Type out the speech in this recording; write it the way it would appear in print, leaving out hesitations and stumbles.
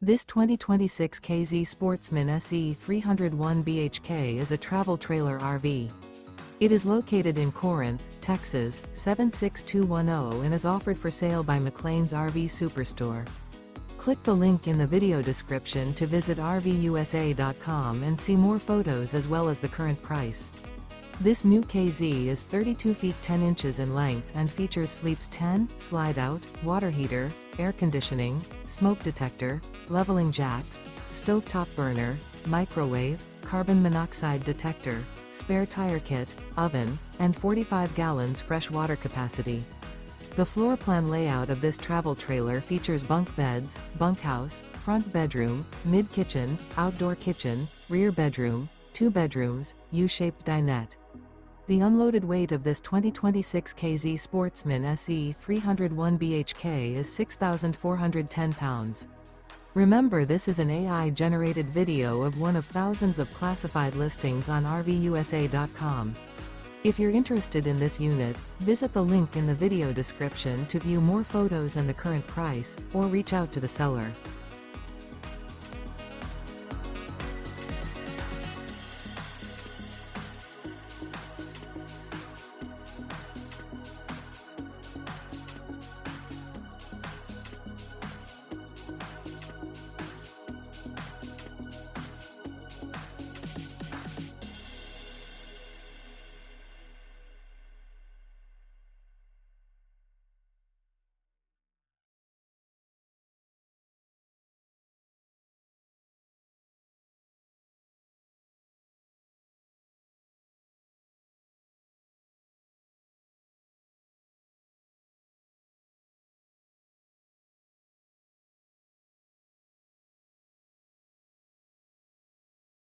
This 2026 K-Z Sportsmen SE 301 BHK is a travel trailer RV. It is located in Corinth, Texas, 76210 and is offered for sale by McClain's RV Superstore. Click the link in the video description to visit RVUSA.com and see more photos as well as the current price. This new KZ is 32 feet 10 inches in length and features sleeps 10, slide-out, water heater, air conditioning, smoke detector, leveling jacks, stovetop burner, microwave, carbon monoxide detector, spare tire kit, oven, and 45 gallons fresh water capacity. The floor plan layout of this travel trailer features bunk beds, bunkhouse, front bedroom, mid-kitchen, outdoor kitchen, rear bedroom, 2 bedrooms, U-shaped dinette. The unloaded weight of this 2026 K-Z Sportsmen SE 301 BHK is 6,410 pounds. Remember, this is an AI-generated video of one of thousands of classified listings on RVUSA.com. If you're interested in this unit, visit the link in the video description to view more photos and the current price, or reach out to the seller.